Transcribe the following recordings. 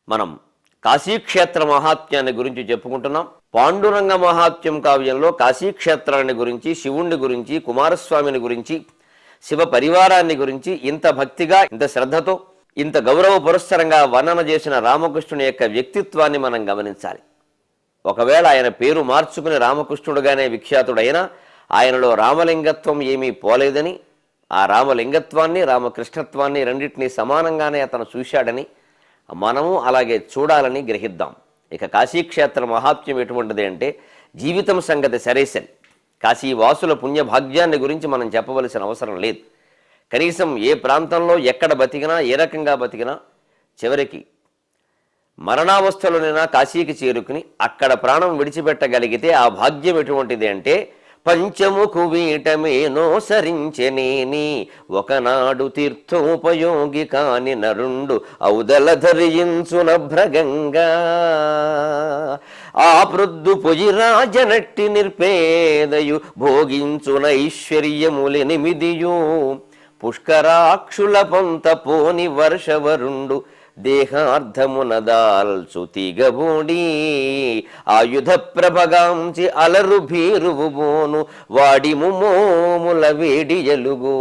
మనం కాశీక్షేత్ర మహాత్మ్యాన్ని గురించి చెప్పుకుంటున్నాం. పాండురంగ మహాత్మ్యం కావ్యంలో కాశీక్షేత్రాన్ని గురించి, శివుణ్ణి గురించి, కుమారస్వామిని గురించి, శివ పరివారాన్ని గురించి ఇంత భక్తిగా, ఇంత శ్రద్ధతో, ఇంత గౌరవ పురస్సరంగా వర్ణన చేసిన రామకృష్ణుని యొక్క వ్యక్తిత్వాన్ని మనం గమనించాలి. ఒకవేళ ఆయన పేరు మార్చుకుని రామకృష్ణుడుగానే విఖ్యాతుడైనా ఆయనలో రామలింగత్వం ఏమీ పోలేదని, ఆ రామలింగత్వాన్ని, రామకృష్ణత్వాన్ని రెండింటినీ సమానంగానే అతను చూశాడని మనము అలాగే చూడాలని గ్రహిద్దాం. ఇక కాశీక్షేత్ర మహాత్మ్యం ఎటువంటిది అంటే జీవితం సంగతి సరేసరి. కాశీవాసుల పుణ్యభాగ్యాన్ని గురించి మనం చెప్పవలసిన అవసరం లేదు. కనీసం ఏ ప్రాంతంలో ఎక్కడ బతికినా, ఏ రకంగా బతికినా చివరికి మరణావస్థలోనైనా కాశీకి చేరుకుని అక్కడ ప్రాణం విడిచిపెట్టగలిగితే ఆ భాగ్యం ఎటువంటిది అంటే పంచముఖు వీటమేనో సరించెనేని ఒకనాడు తీర్థోపయోగి కాని నరుండు ఔదల ధరించున భ్రగంగా ఆ ప్రొద్దు పొయ్యి రాజనట్టి నిర్పేదయు భోగించున ఐశ్వర్యములెనిమిదియు పుష్కరాక్షుల పొంత పోని వర్షవరుండు దేహార్థమునదాల్చు తీగబోడి ఆయుధ ప్రభగాంచి అలరు భీరువు బోను వాడి ముమోముల వేడి ఎలుగు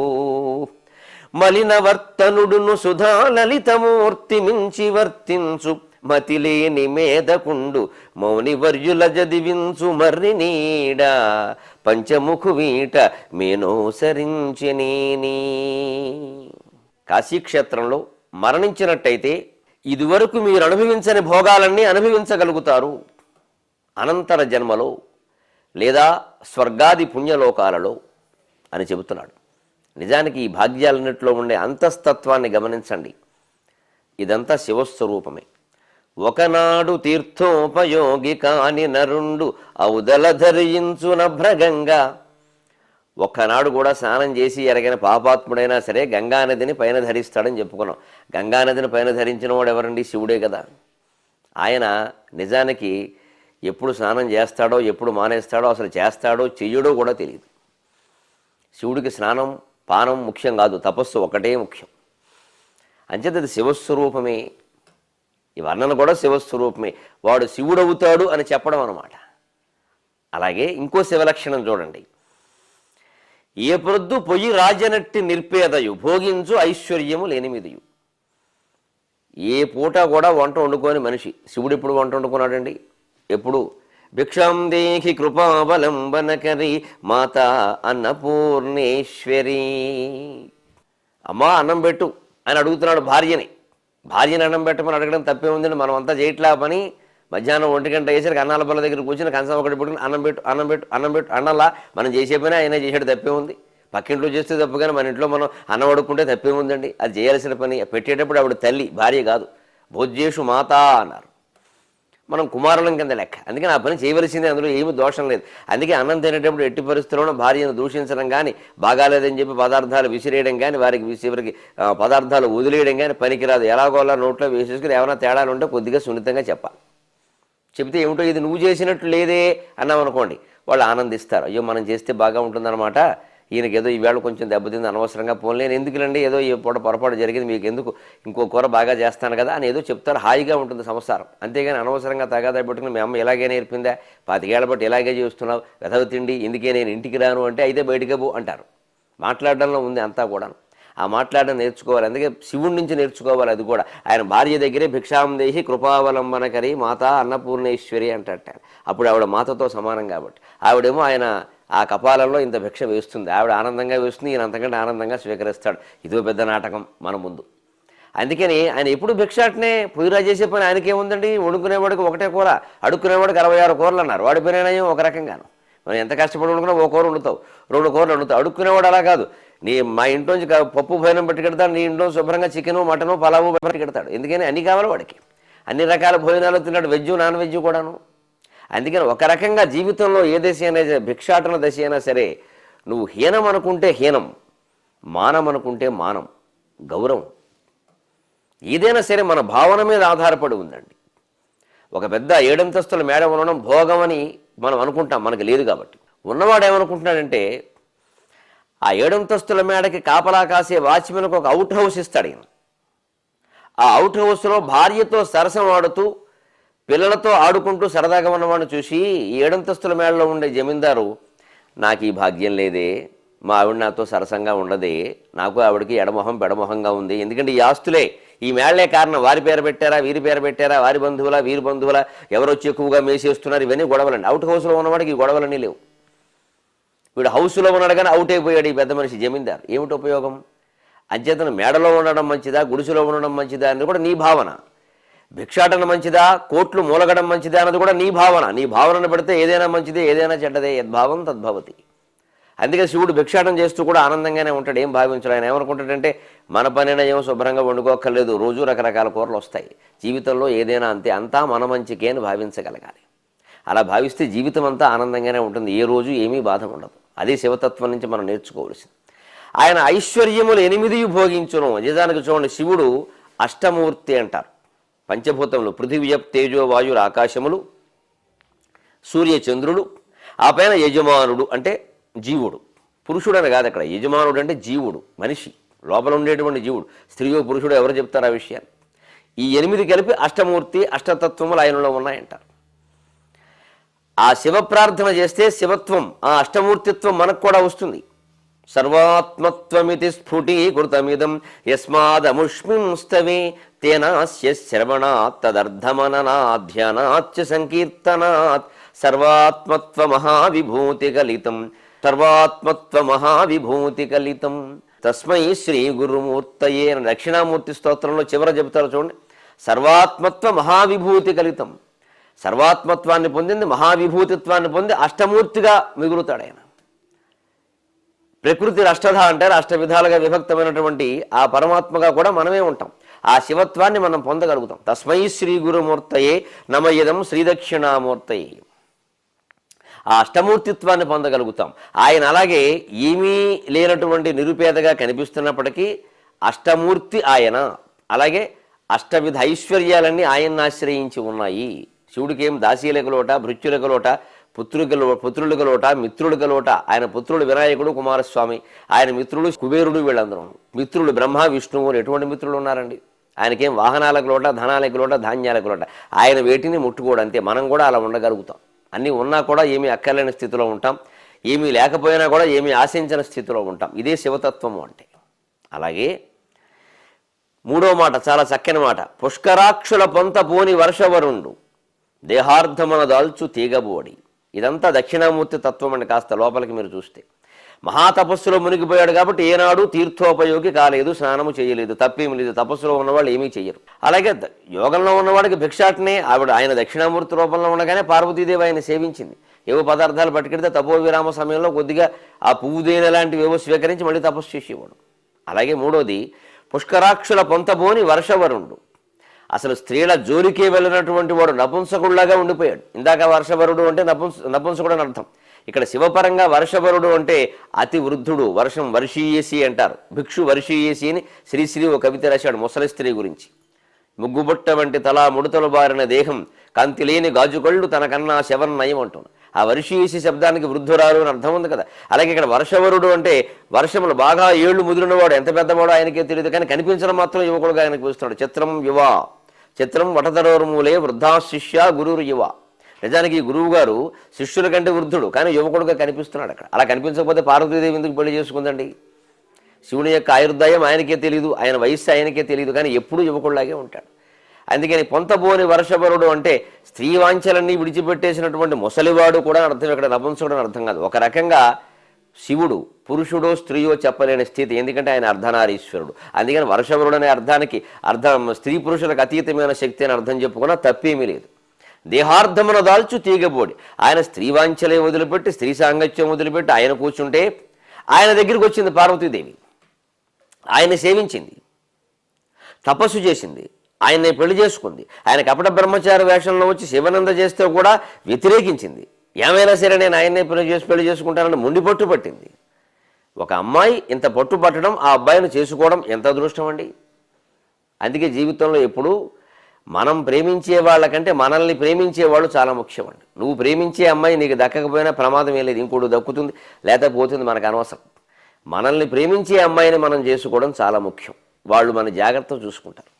మలిన వర్తనుడును సుధా లలితమూర్తి మించి వర్తించు మతిలేని మేధకుండు మౌని వర్యుల జదివించు మర్రి నీడ పంచముఖు వీట మేనోసరించెనేని. కాశీక్షేత్రంలో మరణించినట్టయితే ఇదివరకు మీరు అనుభవించని భోగాలన్నీ అనుభవించగలుగుతారు అనంతర జన్మలో లేదా స్వర్గాది పుణ్యలోకాలలో అని చెబుతున్నాడు. నిజానికి ఈ భాగ్యాలన్నింటిలో ఉండే అంతస్తత్వాన్ని గమనించండి. ఇదంతా శివస్వరూపమే. ఒకనాడు తీర్థోపయోగి కాని నరుండు ఔదల ధరించున భ్రగంగా. ఒక్కనాడు కూడా స్నానం చేసి ఎరగని పాపాత్ముడైనా సరే గంగానదిని పైన ధరిస్తాడని చెప్పుకున్నాం. గంగానదిని పైన ధరించిన వాడు ఎవరండి? శివుడే కదా. ఆయన నిజానికి ఎప్పుడు స్నానం చేస్తాడో, ఎప్పుడు మానేస్తాడో, అసలు చేస్తాడో చెయ్యడో కూడా తెలియదు. శివుడికి స్నానం పానం ముఖ్యం కాదు, తపస్సు ఒకటే ముఖ్యం. అంచేత అది శివస్వరూపమే. ఈ వర్ణన కూడా శివస్వరూపమే. వాడు శివుడవుతాడు అని చెప్పడం అన్నమాట. అలాగే ఇంకో శివలక్షణం చూడండి. ఏ ప్రొద్దు పొయ్యి రాజనట్టి నిర్పేదయు భోగించు ఐశ్వర్యము లేనిమిదియు. ఏ పూట కూడా వంట వండుకొని మనిషి. శివుడు ఎప్పుడు వంట వండుకున్నాడండి? ఎప్పుడు? భిక్షాం దేహి కృపావలంబనకరి మాత అన్నపూర్ణేశ్వరి. అమ్మా అన్నం పెట్టు అని అడుగుతున్నాడు భార్యని. భార్యని అన్నం పెట్టమని అడగడం తప్పే ఉందండి. మనం అంతా చేయట్లా పని. మధ్యాహ్నం 1 గంట వేసరికి అన్నాల బల్ల దగ్గర కూర్చొని కంచం ఒకటి పెట్టుకుని అన్నం పెట్టు అన్నం పెట్టు అన్నం పెట్టు అన్నలా మనం చేసే పని ఆయన చేసేది తప్పే ఉంది. పక్కింట్లో చేస్తే తప్పు, కానీ మన ఇంట్లో మనం అన్నం అడుక్కుంటే తప్పే ఉందండి. అది చేయాల్సిన పని. పెట్టేటప్పుడు ఆవిడ తల్లి, భార్య కాదు. భోజ్యేషు మాత అన్నారు. మనం కుమారులం కింద లెక్క. అందుకని ఆ పని చేయవలసిందే, అందులో ఏమి దోషం లేదు. అందుకే అన్నం తినేటప్పుడు ఎట్టి పరిస్థితుల్లోనూ భార్యను దూషించడం కానీ, బాగాలేదని చెప్పి పదార్థాలు విసిరేయడం కానీ, వారికి చివరికి పదార్థాలు వదిలేయడం కానీ పనికిరాదు. ఎలాగోలా నోట్లో వేసేసుకుని ఏమైనా తేడాలు ఉంటే కొద్దిగా సున్నితంగా చెప్పాలి. చెబితే ఏమిటో ఇది నువ్వు చేసినట్టు లేదే అన్నామనుకోండి, వాళ్ళు ఆనందిస్తారు. అయ్యో మనం చేస్తే బాగా ఉంటుందన్నమాట, ఈయనకి ఏదో ఈవేళ కొంచెం దెబ్బతింది అనవసరంగా, పోన్లేని ఎందుకులండి, ఏదో ఈ పూట పొరపాటు జరిగింది, మీకు ఎందుకు, ఇంకో కూర బాగా చేస్తాను కదా అని ఏదో చెప్తారు. హాయిగా ఉంటుంది సంసారం. అంతేగాని అనవసరంగా తగాదా పెట్టుకుని మీ అమ్మ ఇలాగే నేర్పిందా, 25 ఏళ్ల బట్టి ఇలాగే చేస్తున్నావు, వెధవ తిండి, ఇందుకే నేను ఇంటికి రాను అంటే అయితే బయటికి పో అంటారు. మాట్లాడడంలో ఉంది అంతా కూడా. ఆ మాట్లాడడం నేర్చుకోవాలి. అందుకే శివుడి నుంచి నేర్చుకోవాలి. అది కూడా ఆయన భార్య దగ్గరే భిక్షాం దేహి కృపావలంబనకరి మాత అన్నపూర్ణేశ్వరి అంటాట. అప్పుడు ఆవిడ మాతతో సమానం కాబట్టి. ఆవిడేమో ఆయన ఆ కపాలంలో ఇంత భిక్ష వేస్తుంది. ఆవిడ ఆనందంగా వేస్తుంది, ఈయన అంతకంటే ఆనందంగా స్వీకరిస్తాడు. ఇదో పెద్ద నాటకం మన ముందు. అందుకని ఆయన ఎప్పుడు భిక్షాటనే. పొయ్యిరా చేసే పని ఆయనకేముందండి? వండుకునేవాడికి ఒకటే కూర, అడుక్కునేవాడికి 66 కూరలు అన్నారు. వాడి పనేనయం ఒక రకంగాను. మనం ఎంత కష్టపడి వండుకున్నా ఓ కూర వండుతావు, 2 కూరలు వండుతావు. అడుక్కునేవాడు అలా కాదు. మా ఇంట్లోంచి పప్పు భోజనం పెట్టుకెడతాడు, నీ ఇంట్లో శుభ్రంగా చికెను మటను పలావు పెట్టుకెడతాడు. ఎందుకని అన్ని కావాలి వాడికి. అన్ని రకాల భోజనాలు తిన్నాడు, వెజ్ నాన్ వెజ్ కూడాను. అందుకని ఒక రకంగా జీవితంలో ఏ దశ అయినా, భిక్షాటన దశ అయినా సరే, నువ్వు హీనం అనుకుంటే హీనం, మానం అనుకుంటే మానం, గౌరవం. ఏదైనా సరే మన భావన మీద ఆధారపడి ఉందండి. ఒక పెద్ద 7 అంతస్తుల మేడ ఉండడం భోగం అని మనం అనుకుంటాం, మనకు లేదు కాబట్టి. ఉన్నవాడు ఏమనుకుంటున్నాడంటే ఆ 7 అంతస్తుల మేడకి కాపలా కాసే వాచ్మెన్కు ఒక అవుట్ హౌస్ ఇస్తాడు. ఆ అవుట్ హౌస్లో భార్యతో సరసం ఆడుతూ పిల్లలతో ఆడుకుంటూ సరదాగా ఉన్నవాడిని చూసి 7 అంతస్తుల మేడలో ఉండే జమీందారు, నాకు ఈ భాగ్యం లేదే, మా ఆవిడ నాతో సరసంగా ఉండదే, నాకు ఆవిడకి ఎడమొహం పెడమొహంగా ఉంది, ఎందుకంటే ఈ ఆస్తులే ఈ మేళ్లే కారణం, వారి పేరు పెట్టారా వీరి పేరు పెట్టారా, వారి బంధువుల వీరి బంధువుల, ఎవరొచ్చి ఎక్కువగా మేసేస్తున్నారు, ఇవన్నీ గొడవలండి. అవుట్ హౌస్లో ఉన్నవాడికి ఈ గొడవలన్నీ లేవు. వీడు హౌస్లో ఉన్నాడు కానీ అవుట్ అయిపోయాడు ఈ పెద్ద మనిషి జమీందార్, ఏమిటి ఉపయోగం? అంచేతను మేడలో ఉండడం మంచిదా గుడిసెలో ఉండడం మంచిదా అనేది కూడా నీ భావన, భిక్షాటన మంచిదా కోట్లు మూలగడం మంచిదా అన్నది కూడా నీ భావన. నీ భావనను పెడితే ఏదైనా మంచిదే ఏదైనా చెడ్డదే, యద్భావం తద్భవతి. అందుకే శివుడు భిక్షాటం చేస్తూ కూడా ఆనందంగానే ఉంటాడు, ఏం భావించడు. ఆయన ఏమనుకుంటాడంటే మన పనైనా ఏమో శుభ్రంగా వండుకోక్కర్లేదు, రోజు రకరకాల కూరలు వస్తాయి, జీవితంలో ఏదైనా అంతే, అంతా మన మంచికే అని భావించగలగాలి. అలా భావిస్తే జీవితం అంతా ఆనందంగానే ఉంటుంది, ఏ రోజు ఏమీ బాధ ఉండదు. అదే శివతత్వం నుంచి మనం నేర్చుకోవలసింది. ఆయన ఐశ్వర్యములు 8 భోగించును. నిజానికి చూడండి, శివుడు అష్టమూర్తి అంటారు. పంచభూతములు పృథివ్య తేజో వాయురు ఆకాశములు, సూర్యచంద్రులు, ఆ పైన యజమానుడు అంటే జీవుడు. పురుషుడు అని కాదు అక్కడ, యజమానుడు అంటే జీవుడు, మనిషి లోపల ఉండేటువంటి జీవుడు. స్త్రీయో పురుషుడు ఎవరు చెప్తారు ఆ విషయాన్ని? ఈ 8 కలిపి అష్టమూర్తి అష్టతత్వములు ఆయనలో ఉన్నాయంటారు. ఆ శివ ప్రార్థన చేస్తే శివత్వం, ఆ అష్టమూర్తిత్వం మనకు కూడా వస్తుంది. సర్వాత్మత్వమితి స్ఫుటీకృతమిదం యస్మాదముష్మింస్తవే తేనాస్య శ్రవణాత్ తదర్థమననాధ్యానాచ్చ సంకీర్తనాత్ సర్వాత్మత్వ మహావిభూతి కలితం సర్వాత్మత్వ మహావిభూతి కలితం తస్మై శ్రీ గురుమూర్తయే. దక్షిణామూర్తి స్తోత్రంలో చివర చెబుతారు చూడండి, సర్వాత్మత్వ మహావిభూతి కలితం. సర్వాత్మత్వాన్ని పొందింది, మహావిభూతిత్వాన్ని పొంది అష్టమూర్తిగా మిగులుతాడు ఆయన. ప్రకృతి అష్టధ అంటారు, అష్టవిధాలుగా విభక్తమైనటువంటి ఆ పరమాత్మగా కూడా మనమే ఉంటాం. ఆ శివత్వాన్ని మనం పొందగలుగుతాం. తస్మై శ్రీ గురుమూర్తయే నమయదం శ్రీదక్షిణామూర్తయే. ఆ అష్టమూర్తిత్వాన్ని పొందగలుగుతాం. ఆయన అలాగే ఏమీ లేనటువంటి నిరుపేదగా కనిపిస్తున్నప్పటికీ అష్టమూర్తి ఆయన. అలాగే అష్టవిధ ఐశ్వర్యాలన్నీ ఆయన్ని ఆశ్రయించి ఉన్నాయి. శివుడికి ఏం దాసీలకు లోట, భృత్యులకు లోట, పుత్రులకు లోట, మిత్రులకు లోట. ఆయన పుత్రుడు వినాయకుడు, కుమారస్వామి, ఆయన మిత్రుడు కుబేరుడు, వీళ్ళందరూ మిత్రులు బ్రహ్మ విష్ణువు. ఎటువంటి మిత్రులు ఉన్నారండి? ఆయనకేం వాహనాలకు లోట, ధనాలకు లోట, ధాన్యాలకు లోట. ఆయన వేటిని ముట్టుకోడు, అంతే. మనం కూడా అలా ఉండగలుగుతాం. అన్నీ ఉన్నా కూడా ఏమీ అక్కర్లేని స్థితిలో ఉంటాం, ఏమీ లేకపోయినా కూడా ఏమీ ఆశించిన స్థితిలో ఉంటాం. ఇదే శివతత్వము అంటే. అలాగే 3వ మాట చాలా చక్కని మాట, పుష్కరాక్షుల పొంత పోని వర్షవరుండు దేహార్థమన దాల్చు తీగబోడి. ఇదంతా దక్షిణామూర్తి తత్వం అండి. కాస్త లోపలికి మీరు చూస్తే మహాతపస్సులో మునిగిపోయాడు కాబట్టి ఏనాడు తీర్థోపయోగి కాలేదు, స్నానము చేయలేదు, తప్పేమి లేదు. తపస్సులో ఉన్నవాళ్ళు ఏమీ చెయ్యరు. అలాగే యోగంలో ఉన్నవాడికి భిక్షాటనే. ఆయన దక్షిణామూర్తి రూపంలో ఉండగానే పార్వతీదేవి ఆయన సేవించింది. ఏవో పదార్థాలు పట్టుకెడితే తపో విరామ సమయంలో కొద్దిగా ఆ పువ్వుదేన లాంటివి ఏవో స్వీకరించి మళ్ళీ తపస్సు చేసేవాడు. అలాగే 3వది పుష్కరాక్షుల పొంతబోని వర్షవరుండు. అసలు స్త్రీల జోలికే వెళ్ళినటువంటి వాడు నపుంసకుడిలాగా ఉండిపోయాడు. ఇందాక వర్షవరుడు అంటే నపుంసకుడు అని అర్థం. ఇక్కడ శివపరంగా వర్షవరుడు అంటే అతి వృద్ధుడు, వర్షం వర్షీయేసి అంటారు. భిక్షు వర్షీయేసి అని శ్రీశ్రీ ఒక కవిత రాశాడు ముసలి స్త్రీ గురించి. ముగ్గుబుట్ట వంటి తలా ముడతలు బారిన దేహం, కాంతి లేని గాజుకళ్ళు తనకన్నా శవన్నయం అంటున్నాడు. ఆ వర్షీయేసి శబ్దానికి వృద్ధురాలు అని అర్థం ఉంది కదా. అలాగే ఇక్కడ వర్షవరుడు అంటే వర్షములు బాగా ఏళ్లు ముదిరినవాడు, ఎంత పెద్దవాడో ఆయనకే తెలియదు, కానీ కనిపించడం మాత్రం యువకుడుగా ఆయనకు పిలుస్తున్నాడు. చిత్రం యువ చిత్రం వటతరోర్మూలే వృద్ధా శిష్య గురురు యువ. నిజానికి ఈ గురువు గారు శిష్యుల కంటే వృద్ధుడు, కానీ యువకుడుగా కనిపిస్తున్నాడు అక్కడ. అలా కనిపించకపోతే పార్వతీదేవి ఎందుకు పెళ్లి చేసుకుందండి? శివుని యొక్క ఆయుర్దాయం ఆయనకే తెలియదు, ఆయన వయస్సు ఆయనకే తెలియదు, కానీ ఎప్పుడూ యువకుడిలాగే ఉంటాడు. అందుకని పొంతబోని వర్షవరుడు అంటే స్త్రీ వాంఛలన్నీ విడిచిపెట్టేసినటువంటి ముసలివాడు కూడా అర్థం. ఇక్కడ నపుంసకుడు అని అర్థం కాదు. ఒక రకంగా శివుడు పురుషుడో స్త్రీయో చెప్పలేని స్థితి, ఎందుకంటే ఆయన అర్ధనారీశ్వరుడు. అందుకని వర్షవరుడు అనే అర్థానికి స్త్రీ పురుషులకు అతీతమైన శక్తి అని అర్థం చెప్పుకున్నా తప్పేమీ లేదు. దేహార్థమున దాల్చు తీగబోడి. ఆయన స్త్రీ వాంఛలే వదిలిపెట్టి, స్త్రీ సాంగత్యం వదిలిపెట్టి ఆయన కూర్చుంటే ఆయన దగ్గరికి వచ్చింది పార్వతీదేవి. ఆయన సేవించింది, తపస్సు చేసింది, ఆయన్ని పెళ్లి చేసుకుంది. ఆయన కపట బ్రహ్మచారి వేషంలో వచ్చి శివనంద చేస్తే కూడా వ్యతిరేకించింది. ఏమైనా సరే నేను ఆయన్నే పెళ్లి చేసుకుంటానని ముండి పట్టు పట్టింది. ఒక అమ్మాయి ఇంత పట్టు పట్టడం, ఆ అబ్బాయిని చేసుకోవడం ఎంత అదృష్టం అండి. అందుకే జీవితంలో ఎప్పుడు మనం ప్రేమించే వాళ్ళకంటే మనల్ని ప్రేమించేవాళ్ళు చాలా ముఖ్యం అండి. నువ్వు ప్రేమించే అమ్మాయి నీకు దక్కకపోయినా ప్రమాదం ఏం లేదు, ఇంకోటి దక్కుతుంది, లేకపోతుంది, మనకు అనవసరం. మనల్ని ప్రేమించే అమ్మాయిని మనం చేసుకోవడం చాలా ముఖ్యం. వాళ్ళు మన జాగ్రత్త చూసుకుంటారు.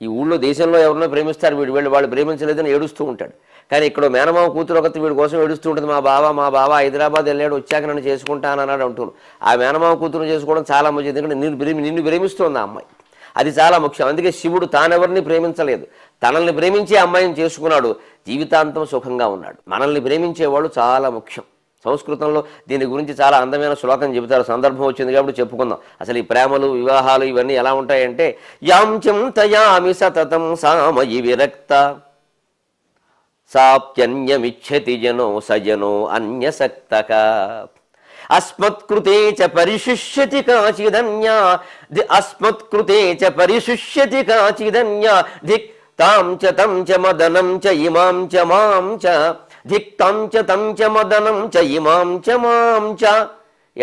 ఈ ఊళ్ళో దేశంలో ఎవరినో ప్రేమిస్తారు, వాళ్ళు ప్రేమించలేదని ఏడుస్తూ ఉంటాడు. కానీ ఇక్కడ మేనమామ కూతురు ఒకటి వీడి కోసం ఏడుస్తూ ఉంటుంది. మా బావ హైదరాబాద్ వెళ్ళాడు, వచ్చాక నన్ను చేసుకుంటానన్నాడు అంటున్నాడు. ఆ మేనమామ కూతురు చేసుకోవడం చాలా మంచిది, ఎందుకంటే నిన్ను ప్రేమిస్తోంది ఆ అమ్మాయి. అది చాలా ముఖ్యం. అందుకే శివుడు తానెవరిని ప్రేమించలేదు, తనల్ని ప్రేమించే అమ్మాయిని చేసుకున్నాడు, జీవితాంతం సుఖంగా ఉన్నాడు. మనల్ని ప్రేమించేవాడు చాలా ముఖ్యం. సంస్కృతంలో దీని గురించి చాలా అందమైన శ్లోకం చెబుతారు. సందర్భం వచ్చింది కాబట్టి చెప్పుకుందాం. అసలు ఈ ప్రేమలు, వివాహాలు ఇవన్నీ ఎలా ఉంటాయంటే, యాంచం తయామి సతతం సామయి విరక్త సాప్యన్యమిచ్చతి జనో సజనో అన్యసక్తక అస్మత్కృతే చ పరిశుష్యతి కాచిదన్యా అస్మత్కృతే చ పరిశుష్యతి కాచిదన్యా ధిక్ తాం చ తం చ మదనం చ ఇమాం చ మాం చ ధిక్ తం చ మదనం చ ఇమాం చ మాం చ.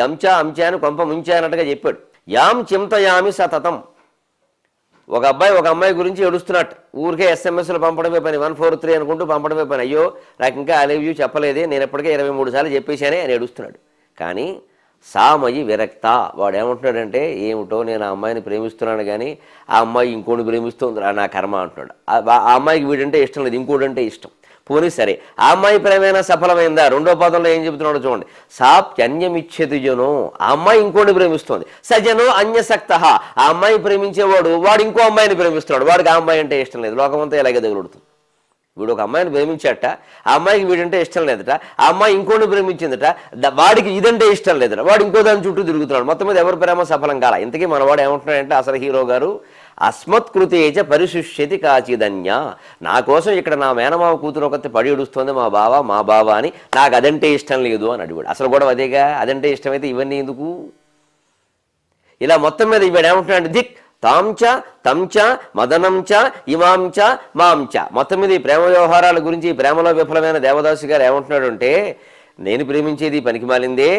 అంచ అని కొంప ముంచానట్టుగా చెప్పాడు. యాం చింతయామి సతతం. ఒక అబ్బాయి ఒక అమ్మాయి గురించి ఏడుస్తున్నట్టు, ఊరికే ఎస్ఎంఎస్లు పంపడమే పని, 143 అనుకుంటూ పంపడమే పని. అయ్యో నాకు ఇంకా ఐ లవ్ యూ చెప్పలేదే, నేను ఎప్పటికే 23 సార్లు చెప్పేశానే అని ఏడుస్తున్నాడు. కానీ సామయి విరక్త, వాడు ఏమంటున్నాడంటే, ఏమిటో నేను ఆ అమ్మాయిని ప్రేమిస్తున్నాను కానీ ఆ అమ్మాయి ఇంకోటి ప్రేమిస్తుంది నా కర్మ అంటున్నాడు. ఆ అమ్మాయికి వీడంటే ఇష్టం లేదు, ఇంకోటంటే ఇష్టం. పోనీ సరే, ఆ అమ్మాయి ప్రేమైనా సఫలమైందా? రెండో పదంలో ఏం చెబుతున్నాడో చూడండి. సాప్యన్యమిచ్చేది జనో, ఆ అమ్మాయి ఇంకోటి ప్రేమిస్తోంది. సజనో అన్యసక్త, ఆ అమ్మాయి ప్రేమించేవాడు వాడు ఇంకో అమ్మాయిని ప్రేమిస్తున్నాడు, వాడికి ఆ అమ్మాయి అంటే ఇష్టం లేదు. లోకమంతా ఇలాగే తగులుడుతుంది. వీడు ఒక అమ్మాయిని ప్రేమించాట, ఆ అమ్మాయికి వీడంటే ఇష్టం లేదట, ఆ అమ్మాయి ఇంకోటి ప్రేమించిందట, వాడికి ఇదంటే ఇష్టం లేదట, వాడు ఇంకో దాని చుట్టూ తిరుగుతున్నాడు. మొత్తం మీద ఎవరి ప్రేమ సఫలం కాల. ఇంతకీ మనవాడు ఏమంటున్నాడంటే, అసలు హీరో గారు, అస్మత్కృతేచ పరిశుష్యతి కాచిదన్య, నా కోసం ఇక్కడ నా మేనమావ కూతురు ఒకటి పడి ఏడుస్తుంది మా బావ అని, నాకు అదంటే ఇష్టం లేదు అని అడిగాడు. అసలు కూడా అదేగా, అదంటే ఇష్టమైతే ఇవన్నీ ఎందుకు? ఇలా మొత్తం మీద ఇవాడు ఏమంటున్నాడు, దిక్ తాంచ తంచ మదనంచ ఇమాంచ మాంచ. మొత్తం మీద ఈ ప్రేమ వ్యవహారాల గురించి, ఈ ప్రేమలో విఫలమైన దేవదాసు గారు ఏమంటున్నాడు అంటే, నేను ప్రేమించేది పనికిమాలిందే,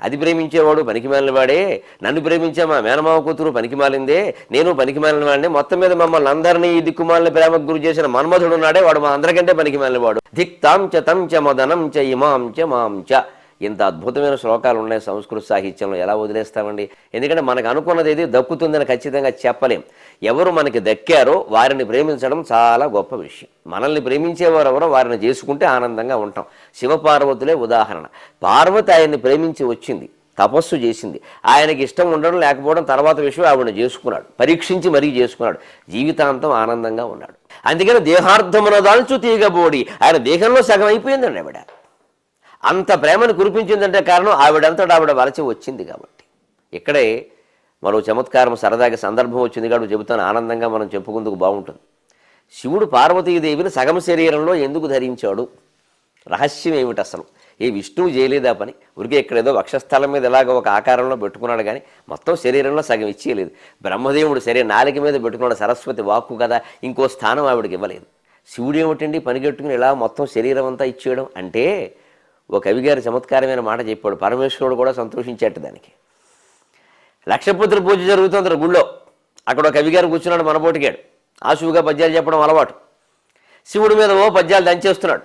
అది ప్రేమించేవాడు పనికిమాలిన వాడే, నన్ను ప్రేమించే మా మేనమావ కూతురు పనికిమాలిందే, నేను పనికిమాలిన వాడిని. మొత్తం మీద మమ్మల్ని అందరినీ ఈ దిక్కుమాలిన ప్రేమకు గురి చేసిన మన్మధుడు ఉన్నాడే, వాడు మా అందరికంటే పనికిమాలిన వాడు. ధిక్ తాంచ తంచ మదనంచ ఇమాంచ మాంచ. ఇంత అద్భుతమైన శ్లోకాలు ఉన్నాయి సంస్కృత సాహిత్యంలో, ఎలా వదిలేస్తామండి? ఎందుకంటే మనకు అనుకున్నది ఏది దక్కుతుందని ఖచ్చితంగా చెప్పలేం. ఎవరు మనకి దక్కారో వారిని ప్రేమించడం చాలా గొప్ప విషయం. మనల్ని ప్రేమించేవారు ఎవరో వారిని చేసుకుంటే ఆనందంగా ఉంటాం. శివపార్వతులే ఉదాహరణ. పార్వతి ఆయన్ని ప్రేమించి వచ్చింది, తపస్సు చేసింది. ఆయనకి ఇష్టం ఉండడం లేకపోవడం తర్వాత విషయం, ఆవిడని చేసుకున్నాడు, పరీక్షించి మరీ చేసుకున్నాడు, జీవితాంతం ఆనందంగా ఉన్నాడు. అందుకని దేహార్థమున దాల్చు తీగబోడి, ఆయన దేహంలో సగం అయిపోయిందండి ఆవిడ. అంత ప్రేమను కురిపించిందంటే కారణం ఆవిడంతటా ఆవిడ వలచి వచ్చింది కాబట్టి. ఇక్కడే మరో చమత్కారం, సరదాగా సందర్భం వచ్చింది కాబట్టి చెబుతాను, ఆనందంగా మనం చెప్పుకుందుకు బాగుంటుంది. శివుడు పార్వతీదేవిని సగం శరీరంలో ఎందుకు ధరించాడు? రహస్యం ఏమిటి అసలు? ఏ విష్ణువు చేయలేదా పని? ఉరికే ఇక్కడేదో వక్షస్థలం మీద ఎలాగో ఒక ఆకారంలో పెట్టుకున్నాడు కానీ మొత్తం శరీరంలో సగం ఇచ్చేయలేదు. బ్రహ్మదేవుడు సరే నాలిక మీద పెట్టుకున్నాడు, సరస్వతి వాక్కు కదా, ఇంకో స్థానం ఆవిడకి ఇవ్వలేదు. శివుడు ఏమిటండి పనిగట్టుకుని ఇలా మొత్తం శరీరం అంతా ఇచ్చేయడం అంటే? ఓ కవిగారి చమత్కారమైన మాట చెప్పాడు, పరమేశ్వరుడు కూడా సంతోషించేట దానికి. లక్షపుత్ర పూజ జరుగుతుంది గుళ్ళో, అక్కడ ఒక కవిగారు కూర్చున్నాడు, మనబోటిగాడు, ఆశువుగా పద్యాలు చెప్పడం అలవాటు. శివుడి మీద ఓ పద్యాలు దంచేస్తున్నాడు.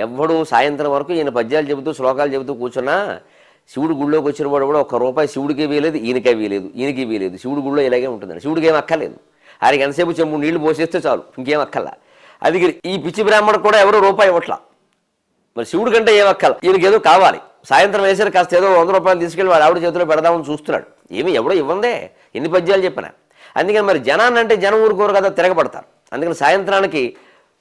ఎవ్వడు సాయంత్రం వరకు ఈయన పద్యాలు చెబుతూ శ్లోకాలు చెబుతూ కూర్చున్నా శివుడు గుళ్ళోకి వచ్చిన వాడు కూడా ఒక్క రూపాయి శివుడికి వీలేదు, ఈయనకే వీలేదు, ఈయనకి వీలేదు. శివుడు గుళ్ళో ఇలాగే ఉంటుందండి. శివుడికి ఏం అక్కర్లేదు, ఆయనకి ఎంతసేపు చెంబు నీళ్లు పోసేస్తే చాలు, ఇంకేం అక్కర్లా. అది ఈ పిచ్చి బ్రాహ్మణుడు కూడా ఎవరో రూపాయి ఇవ్వట్లా. మరి శివుడి కంటే ఏం అక్కల, ఈయనకి ఏదో కావాలి. సాయంత్రం వేసరికి కాస్త ఏదో 100 రూపాయలు తీసుకెళ్ళి వాడు ఆవిడ చేతిలో పెడదామని చూస్తున్నాడు. ఏమి ఎవడో ఇవ్వందే, ఎన్ని పద్యాలు చెప్పినా. అందుకని మరి జనాన్ని అంటే జనం ఊరుకోరు కదా, తిరగబడతారు. అందుకని సాయంత్రానికి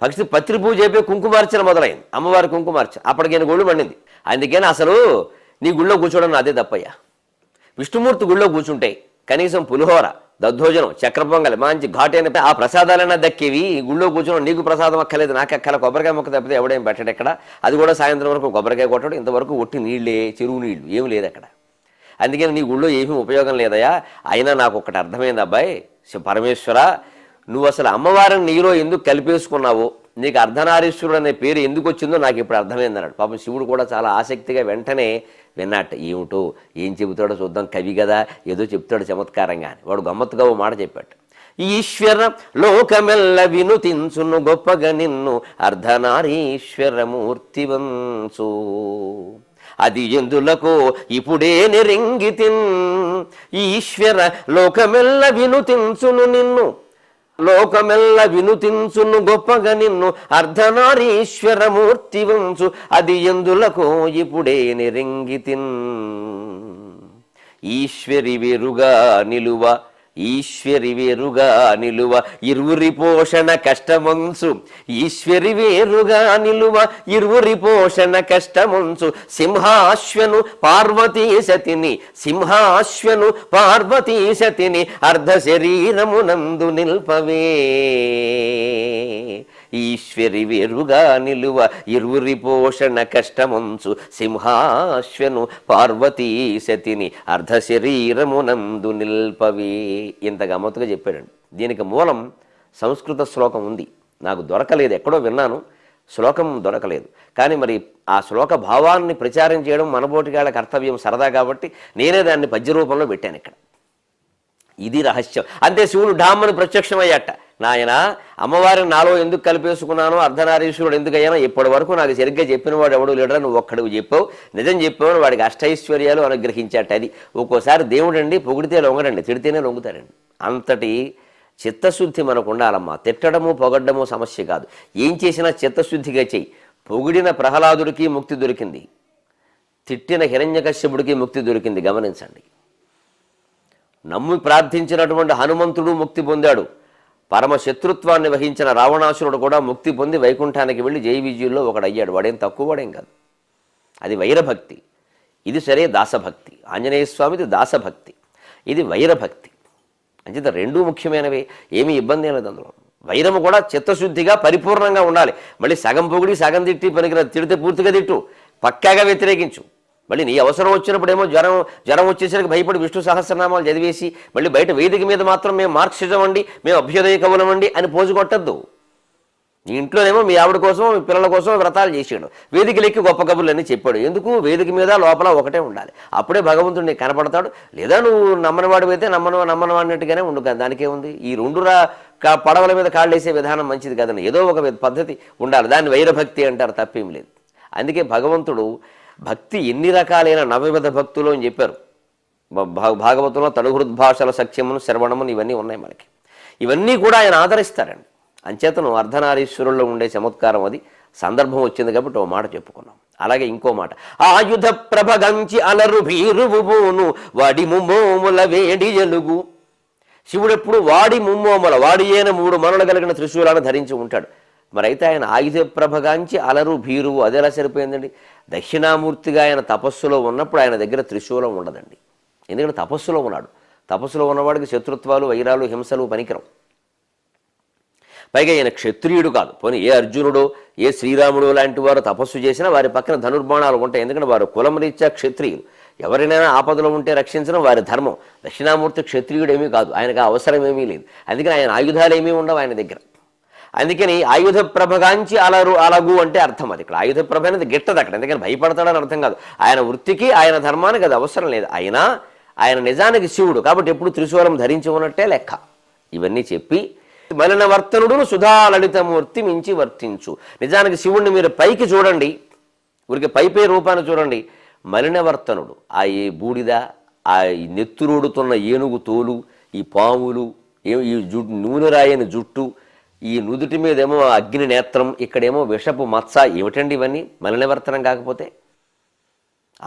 పత్రి పూజ అయిపోయి కుంకుమార్చన మొదలైంది, అమ్మవారి కుంకుమార్చన. అప్పటికి ఈయన గుళ్ళు మండింది. అందుకని అసలు నీ గుళ్ళో కూర్చోవడం అదే తప్పయ్యా. విష్ణుమూర్తి గుళ్ళో కూర్చుంటే కనీసం పులిహోర, దద్దోజనం, చక్ర పొంగలి, మంచి ఘాటైన ఆ ప్రసాదాలైనా దక్కేవి. గుళ్ళో కూర్చోవడం నీకు ప్రసాదం అక్కలేదు, నాకు అక్కల, కొబ్బరికాయ మొక్క తప్పితే ఎవడేం పెట్టాడు ఎక్కడ. అది కూడా సాయంత్రం వరకు కొబ్బరికాయ కొట్టడం, ఇంతవరకు ఒట్టి నీళ్ళే, చెరువు నీళ్ళు ఏమి లేదు అక్కడ. అందుకని నీ గుళ్ళో ఏమీ ఉపయోగం లేదయా. అయినా నాకు ఒకటి అర్థమైంది అబ్బాయి, పరమేశ్వర, నువ్వు అసలు అమ్మవారిని నీలో ఎందుకు కలిపేసుకున్నావో, నీకు అర్ధనారీశ్వరుడు అనే పేరు ఎందుకు వచ్చిందో నాకు ఇప్పుడు అర్థమైంది అన్నాడు. పాపం శివుడు కూడా చాలా ఆసక్తిగా వెంటనే విన్నట్టు, ఏమిటో ఏం చెబుతాడో చూద్దాం, కవి కదా ఏదో చెప్తాడు చమత్కారంగా అని. వాడు గమ్మత్తుగా ఓ మాట చెప్పాడు. ఈశ్వర లోకమెల్ల వినుతించును గొప్పగా నిన్ను అర్ధనారీశ్వరమూర్తివంచు, అది ఎందులకో ఇప్పుడే నిరింగితిన్. ఈశ్వర లోకమెల్ల వినుతించును నిన్ను లోకమెల్ల వినుతించును గొప్పగా నిన్ను అర్ధనారీశ్వరమూర్తి వంచు అది ఎందులకో ఇప్పుడే నిరింగితిన్. ఈశ్వరి వేరుగా నిలువ ఈశ్వరి వేరుగా నిలువ ఇరువురి పోషణ కష్టమంచు. ఈశ్వరి వేరుగా నిలువ ఇరువురి పోషణ కష్టమంచు. సింహాశ్వను పార్వతీ సతిని సింహాశ్వను పార్వతీ సతిని అర్ధ శరీరమునందు నిల్పవే. ఈశ్వరి వేరుగా నిలువ ఇరువురి పోషణ కష్టమంచు. సింహాశ్వను పార్వతీ సతిని అర్ధ శరీరమునందు నిల్పవే. ఇంత గమ్మత్తుగా చెప్పాడండి. దీనికి మూలం సంస్కృత శ్లోకం ఉంది, నాకు దొరకలేదు, ఎక్కడో విన్నాను, శ్లోకం దొరకలేదు. కానీ మరి ఆ శ్లోక భావాన్ని ప్రచారం చేయడం మనబోటిగాళ్ళ కర్తవ్యం సరదా కాబట్టి నేనే దాన్ని పద్య రూపంలో పెట్టాను ఇక్కడ. ఇది రహస్యం. అంతే శివుడు ఢామ్మని ప్రత్యక్షమయ్యాట. నాయన అమ్మవారిని నాలో ఎందుకు కలిపేసుకున్నానో అర్ధనారీశ్వరుడు ఎందుకయ్యానో ఇప్పటి వరకు నాకు సరిగ్గా చెప్పిన వాడు ఎవడు లేడరా, నువ్వు ఒక్కడు చెప్పావు, నిజం చెప్పావు, వాడికి అష్టైశ్వర్యాలు అనుగ్రహించాట. అది ఒక్కోసారి దేవుడండి పొగిడితే లొంగడండి, తిడితేనే లొంగుతారండి. అంతటి చిత్తశుద్ధి మనకు ఉండాలమ్మా. తిట్టడము పొగడ్డము సమస్య కాదు, ఏం చేసినా చిత్తశుద్ధిగా చెయ్యి. పొగిడిన ప్రహ్లాదుడికి ముక్తి దొరికింది, తిట్టిన హిరణ్యకశ్యపుడికి ముక్తి దొరికింది. గమనించండి. నమ్మి ప్రార్థించినటువంటి హనుమంతుడు ముక్తి పొందాడు. పరమ శత్రుత్వాన్ని వహించిన రావణాసురుడు కూడా ముక్తి పొంది వైకుంఠానికి వెళ్ళి జై విజయుల్లో ఒకడయ్యాడు. వాడేం తక్కువ వాడేం కాదు. అది వైరభక్తి. ఇది సరే దాసభక్తి. ఆంజనేయ స్వామిది దాసభక్తి, ఇది వైరభక్తి. అంచేత రెండూ ముఖ్యమైనవే, ఏమీ ఇబ్బంది లేదు అందులో. వైరము కూడా చిత్తశుద్ధిగా పరిపూర్ణంగా ఉండాలి. మళ్ళీ సగం పొగిడి సగం తిట్టి పనికిరాదు. తిడితే పూర్తిగా తిట్టు, పక్కాగా వ్యతిరేకించు. మళ్ళీ నీ అవసరం వచ్చినప్పుడేమో జ్వరం వచ్చేసరికి భయపడి విష్ణు సహస్రనామాలు చదివేసి మళ్ళీ బయట వేదిక మీద మాత్రం మేము మార్క్సిజం అండి, మేము అభ్యుదయ కవులం అండి అని పోజు కొట్టద్దు. నీ ఇంట్లోనేమో మీ ఆవిడ కోసం మీ పిల్లల కోసం వ్రతాలు చేసాడు, వేదికలెక్కి గొప్ప కబుర్లు అన్నీ చెప్పాడు. ఎందుకు? వేదిక మీద లోపల ఒకటే ఉండాలి, అప్పుడే భగవంతుడు నీకు కనపడతాడు. లేదా నువ్వు నమ్మనివాడు అయితే నమ్మనవాడినట్టుగానే ఉండు, దానికే ఉంది. ఈ రెండు పడవల మీద కాళ్ళు వేసే విధానం మంచిది కదండి. ఏదో ఒక పద్ధతి ఉండాలి, దాన్ని వైరభక్తి అంటారు, తప్పేం లేదు. అందుకే భగవంతుడు భక్తి ఎన్ని రకాలైన నవవిధ భక్తులు అని చెప్పారు భాగవతంలో. తడుహృద్భాషల సఖ్యమును శ్రవణమును ఇవన్నీ ఉన్నాయి మనకి. ఇవన్నీ కూడా ఆయన ఆదరిస్తారండి. అంచేతను అర్ధనారీశ్వరుల్లో ఉండే చమత్కారం అది. సందర్భం వచ్చింది కాబట్టి ఓ మాట చెప్పుకున్నాం. అలాగే ఇంకో మాట, ఆయుధ ప్రభగంచి అలరు భీరువును వాడి ముమ్మోముల వేడి ఎలుగు. శివుడు ఎప్పుడు వాడి ముమ్మోముల, వాడి అయిన 3 మనులు కలిగిన త్రిశూలాన్ని ధరించి ఉంటాడు. మరైతే ఆయన ఆయుధ ప్రభగాంచి అలరు భీరువు, అదెలా సరిపోయిందండి? దక్షిణామూర్తిగా ఆయన తపస్సులో ఉన్నప్పుడు ఆయన దగ్గర త్రిశూలం ఉండదండి. ఎందుకంటే తపస్సులో ఉన్నాడు. తపస్సులో ఉన్నవాడికి శత్రుత్వాలు వైరాలు హింసలు పనికిరం. పైగా ఈయన క్షత్రియుడు కాదు. పోనీ ఏ అర్జునుడో ఏ శ్రీరాముడు లాంటి వారు తపస్సు చేసినా వారి పక్కన ధనుర్బాణాలు ఉంటాయి. ఎందుకంటే వారు కులం రీత్యా క్షత్రియులు. ఎవరినైనా ఆపదలో ఉంటే రక్షించడం వారి ధర్మం. దక్షిణామూర్తి క్షత్రియుడు ఏమీ కాదు, ఆయనకు అవసరం ఏమీ లేదు. అందుకని ఆయన ఆయుధాలు ఏమీ ఉండవు ఆయన దగ్గర. అందుకని ఆయుధ ప్రభగాంచి అలగు అంటే అర్థం అది. ఇక్కడ ఆయుధ ప్రభ అనేది గిట్టదు అక్కడ, ఎందుకని భయపడతాడని అర్థం కాదు. ఆయన వృత్తికి ఆయన ధర్మానికి అది అవసరం లేదు. అయినా ఆయన నిజానికి శివుడు కాబట్టి ఎప్పుడు త్రిశూలం ధరించి ఉన్నట్టే లెక్క. ఇవన్నీ చెప్పి మలిన వర్తనుడును సుధా లలితమూర్తి మించి వర్తించు. నిజానికి శివుణ్ణి మీరు పైకి చూడండి, ఊరికి పైపే రూపాన్ని చూడండి. మలినవర్తనుడు, ఆ ఈ బూడిద, ఆ నెత్తురోడుతున్న ఏనుగు తోలు, ఈ పాములు, ఈ నూనె రాయని జుట్టు, ఈ నుదుటి మీదేమో అగ్ని నేత్రం, ఇక్కడేమో విషపు మత్స. ఏమిటండి ఇవన్నీ? మలినవర్తనం కాకపోతే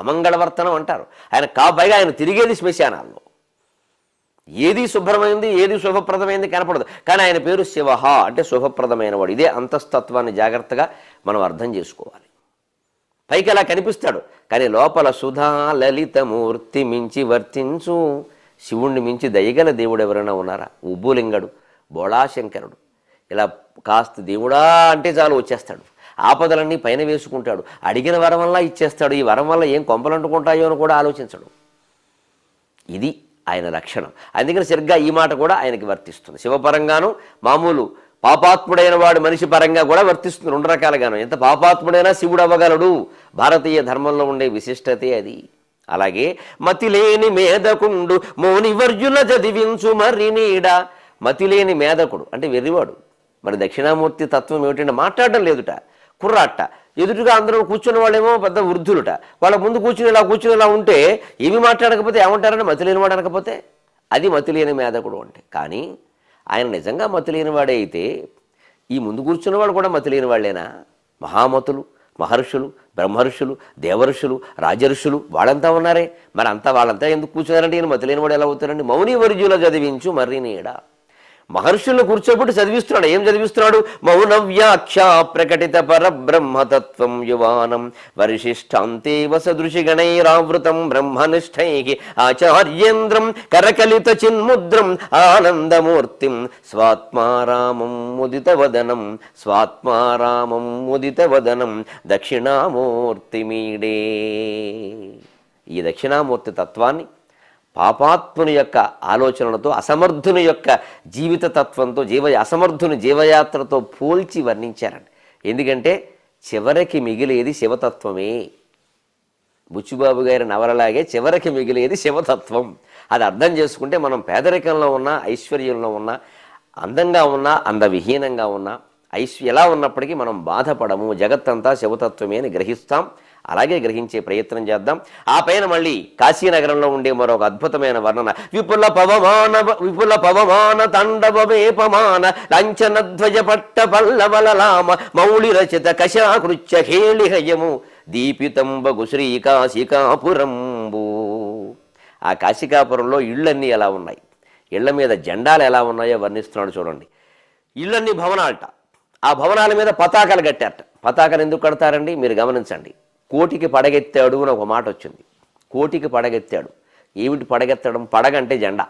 అమంగళవర్తనం అంటారు. ఆయన పైగా ఆయన తిరిగేది శ్మశానాల్లో. ఏది శుభ్రమైంది ఏది శుభప్రదమైంది కనపడదు. కానీ ఆయన పేరు శివ అంటే శుభప్రదమైన వాడు. ఇదే అంతస్తత్వాన్ని జాగ్రత్తగా మనం అర్థం చేసుకోవాలి. పైకి అలా కనిపిస్తాడు, కానీ లోపల సుధా లలితమూర్తి మించి వర్తించు. శివుణ్ణి మించి దయగల దేవుడు ఎవరైనా ఉన్నారా? ఉబ్బులింగడు, బోళాశంకరుడు. ఇలా కాస్త దేవుడా అంటే చాలు వచ్చేస్తాడు. ఆపదలన్నీ పైన వేసుకుంటాడు. అడిగిన వరం వల్ల ఇచ్చేస్తాడు. ఈ వరం వల్ల ఏం కొంపలంటుకుంటాయో అని కూడా ఆలోచించడు. ఇది ఆయన లక్షణం. అందుకని సరిగ్గా ఈ మాట కూడా ఆయనకి వర్తిస్తుంది. శివపరంగాను మామూలు పాపాత్ముడైన వాడు మనిషి పరంగా కూడా వర్తిస్తుంది. 2 రకాలుగాను. ఎంత పాపాత్ముడైనా శివుడు అవ్వగలడు. భారతీయ ధర్మంలో ఉండే విశిష్టతే అది. అలాగే మతిలేని మేధకుండు మౌనివర్యుల చదివించు మరి నీడ. మతిలేని మేధకుడు అంటే వెర్రివాడు. మరి దక్షిణామూర్తి తత్వం ఏమిటంటే మాట్లాడడం లేదుట, కుర్రాట. ఎదుటిగా అందరూ కూర్చున్న వాళ్ళేమో పెద్ద వృద్ధులుట. వాళ్ళ ముందు కూర్చుని ఇలా ఉంటే ఏమి మాట్లాడకపోతే ఏమంటారని మతిలేనివాడు అనకపోతే అది మతిలేని మేధకుడు అంటే. కానీ ఆయన నిజంగా మతి లేనివాడే అయితే ఈ ముందు కూర్చున్నవాడు కూడా మతి లేని వాళ్ళేనా? మహామతులు, మహర్షులు, బ్రహ్మర్షులు, దేవర్షులు, రాజర్షులు వాళ్ళంతా ఉన్నారే, మరి అంతా వాళ్ళంతా ఎందుకు కూర్చున్నారంటే ఈయన మతి లేనివాడు ఎలా అవుతారండి? మౌని వర్జుల చదివించు మర్రి నీడ. మహర్షులను కూర్చోబెట్టి చదివిస్తున్నాడు. ఏం చదివిస్తున్నాడు? మౌన వ్యాఖ్యా ప్రకటిత పరబ్రహ్మతత్వం యువానం వరిశిష్టాంతేవ సదృశిగణైరావృతం బ్రహ్మనిష్టై ఆచార్యేంద్రం కరకలిత చిన్ముద్రం ఆనందమూర్తిం స్వాత్మారామం ముదితవదనం స్వాత్మారామం ముదితవదనం దక్షిణామూర్తిమీడే. ఈ దక్షిణామూర్తి తత్వాన్ని పాపాత్ముని యొక్క ఆలోచనలతో, అసమర్థుని యొక్క జీవిత తత్వంతో, అసమర్థుని జీవయాత్రతో పోల్చి వర్ణించారండి. ఎందుకంటే చివరికి మిగిలేది శివతత్వమే. బుచ్చిబాబు గారి నవలలాగే చివరికి మిగిలేది శివతత్వం. అది అర్థం చేసుకుంటే మనం పేదరికంలో ఉన్నా, ఐశ్వర్యంలో ఉన్నా, అందంగా ఉన్నా, అందవిహీనంగా ఉన్నా, ఎలా ఉన్నప్పటికీ మనం బాధపడము. జగత్తంతా శివతత్వమే అని గ్రహిస్తాం. అలాగే గ్రహించే ప్రయత్నం చేద్దాం. ఆ పైన మళ్ళీ కాశీనగరంలో ఉండే మరొక అద్భుతమైన వర్ణన. విపుల పవమాన తండవ వేపమాన లాంఛన ధ్వజ పట్ట పల్లవలలామ మౌళి రచిత కశాకృత్య హేళిహయము దీపితంబగు శ్రీకాశికాపురంబు. ఆ కాశికాపురంలో ఇళ్ళన్నీ ఎలా ఉన్నాయి, ఇళ్ల మీద జెండాలు ఎలా ఉన్నాయో వర్ణిస్తున్నాడు చూడండి. ఇళ్ళన్నీ భవనాలట. ఆ భవనాల మీద పతాకాలు కట్టారట. పతాకాలు ఎందుకు కడతారండి మీరు గమనించండి. కోటికి పడగెత్తాడు అని ఒక మాట వచ్చింది. కోటికి పడగెత్తాడు. ఏమిటి పడగెత్తడం? పడగ అంటే జెండా.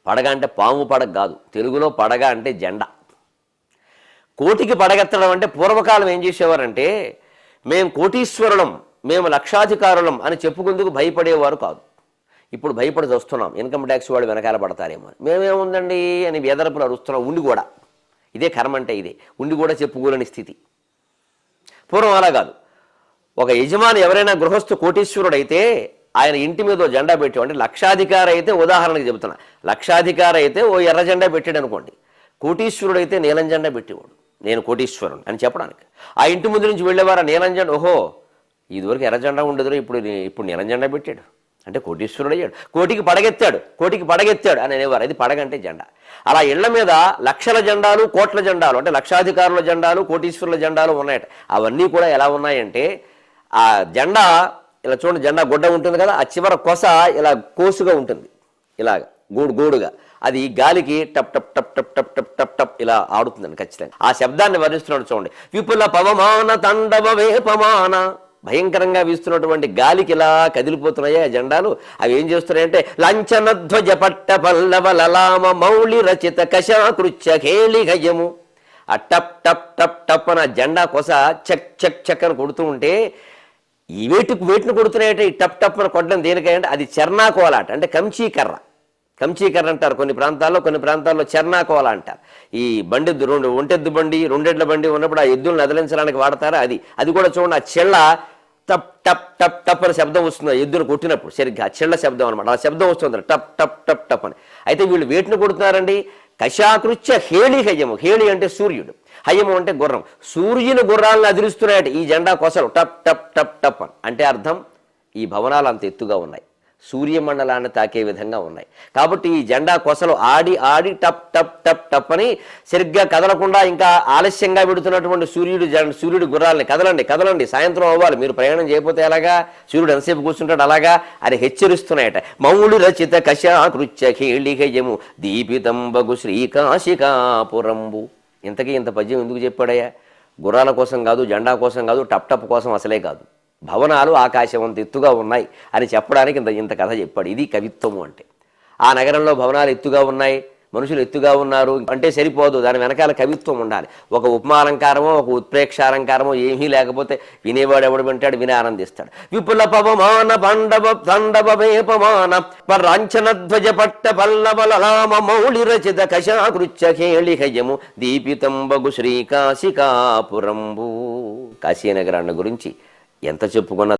పడగ అంటే పాము పడగ కాదు, తెలుగులో పడగ అంటే జెండా. కోటికి పడగెత్తడం అంటే పూర్వకాలం ఏం చేసేవారంటే, మేము కోటీశ్వరులం, మేము లక్షాధికారులం అని చెప్పుకుందుకు భయపడేవారు కాదు. ఇప్పుడు భయపడి వస్తున్నాం, ఇన్కమ్ ట్యాక్స్ వాళ్ళు వెనకాల పడతారేమో. మేమేముందండి అని వేదరపులు అరుస్తున్నాం. ఉండి కూడా ఇదే కర్మ అంటే ఇదే, ఉండి కూడా చెప్పుకోలేని స్థితి. పూర్వం అలా కాదు. ఒక యజమాని ఎవరైనా గృహస్థు కోటీశ్వరుడైతే ఆయన ఇంటి మీద ఓ జెండా పెట్టాడు. అంటే లక్షాధికారి అయితే, ఉదాహరణకు చెబుతున్నా, లక్షాధికారి అయితే ఓ ఎర్ర జెండా పెట్టాడు అనుకోండి. కోటీశ్వరుడు అయితే నీలం జెండా పెట్టేవాడు. నేను కోటీశ్వరుడు అని చెప్పడానికి. ఆ ఇంటి ముందు నుంచి వెళ్ళేవారు నీలం జెండా. ఓహో, ఇదివరకు ఎర్ర జెండా ఉండదు, ఇప్పుడు నీలం జెండా పెట్టాడు అంటే కోటీశ్వరుడు అయ్యాడు. కోటికి పడగెత్తాడు అని అనేవారు. అది పడగంటే జెండా. అలా ఇళ్ల మీద లక్షల జెండాలు, కోట్ల జెండాలు, అంటే లక్షాధికారుల జెండాలు, కోటీశ్వరుల జెండాలు ఉన్నాయట. అవన్నీ కూడా ఎలా ఉన్నాయంటే, ఆ జెండా ఇలా చూడండి, జెండా గుడ్డ ఉంటుంది కదా, ఆ చివర కొస ఇలా కోసుగా ఉంటుంది, ఇలాగ గోడుగా. అది గాలికి టప్ టప్ టప్ టప్ టప్ టప్ టప్ టప్ ఇలా ఆడుతుందండి ఖచ్చితంగా. ఆ శబ్దాన్ని వర్ణిస్తున్నాడు చూడండి. విపుల పవమాన తండవ వేపమాన. భయంకరంగా వీస్తున్నటువంటి గాలికి ఇలా కదిలిపోతున్నాయి ఆ జెండాలు. అవి ఏం చేస్తున్నాయంటే, లాంఛన ధ్వజ పట్ట పల్లవ లలామ మౌళి రచిత కశాకృత్య హేళిహయము. ఆ టప్ టప్ టప్ టప్ అని ఆ జెండా కొస చెక్ చెక్ చెక్ అని కొడుతూ ఉంటే, ఈ వేటిని కొడుతున్నాయంటే, ఈ టప్ టప్ అని కొట్టడం దేనికంటే అది చర్నాకోలాట, అంటే కంచీకర్ర అంటారు కొన్ని ప్రాంతాల్లో చర్నాకోల అంటారు. ఈ బండి ఒంటెద్దు బండి, రెండెడ్ల బండి ఉన్నప్పుడు ఆ ఎద్దులను అదిలించడానికి వాడతారా అది కూడా చూడండి. ఆ చెళ్ళ టప్ టప్ టప్ టప్ అని శబ్దం వస్తుంది ఎద్దును కొట్టినప్పుడు. సరిగ్గా ఆ చెళ్ళ శబ్దం అనమాట. ఆ శబ్దం వస్తుంది టప్ టప్ టప్ టప్ అని. అయితే వీళ్ళు వేటిని కొడుతున్నారండి? కశాకృత్య హేళిహయము. హేళి అంటే సూర్యుడు, హయము అంటే గుర్రం. సూర్యుని గుర్రాలను అదిలిస్తున్నాయట ఈ జెండా కొసలు టప్ టప్ టప్ టప్ అని. అంటే అర్థం, ఈ భవనాలు అంత ఎత్తుగా ఉన్నాయి, సూర్యమండలాన్ని తాకే విధంగా ఉన్నాయి. కాబట్టి ఈ జెండా కొసలు ఆడి ఆడి టప్ టప్ టప్ టప్ అని సరిగ్గా కదలకుండా ఇంకా ఆలస్యంగా పెడుతున్నటువంటి సూర్యుడు గుర్రాలని కదలండి సాయంత్రం అవ్వాలి, మీరు ప్రయాణం చేయకపోతే ఎలాగా, సూర్యుడు ఎంతసేపు కూర్చుంటాడు అలాగా అని హెచ్చరిస్తున్నాయట. మౌళి రచిత కశాకృత్య హేళిహయము దీపితంబగు శ్రీకాశికాపురంబు. ఇంతకీ ఇంత పద్యం ఎందుకు చెప్పాడయ్యా? గుర్రాల కోసం కాదు, జెండా కోసం కాదు, టప్ టప్ కోసం అసలే కాదు. భవనాలు ఆకాశం అంత ఎత్తుగా ఉన్నాయి అని చెప్పడానికి ఇంత కథ చెప్పాడు. ఇది కవిత్వము అంటే. ఆ నగరంలో భవనాలు ఎత్తుగా ఉన్నాయి, మనుషులు ఎత్తుగా ఉన్నారు అంటే సరిపోదు, దాని వెనకాల కవిత్వం ఉండాలి. ఒక ఉపమాలంకారమో ఒక ఉత్ప్రేక్షాలంకారమో ఏమీ లేకపోతే వినేవాడు ఎవడు వింటాడు, విని ఆనందిస్తాడు. విపుల పవమాన తండవ వేపమాన పరాంఛన ధ్వజ పట్ట పల్లవలలామ మౌళి రచిత కశాకృత్య హేళిహయము దీపితంబగు శ్రీకాశికాపురంబు. కాశీనగరాన్ని గురించి ఎంత చెప్పుకున్నా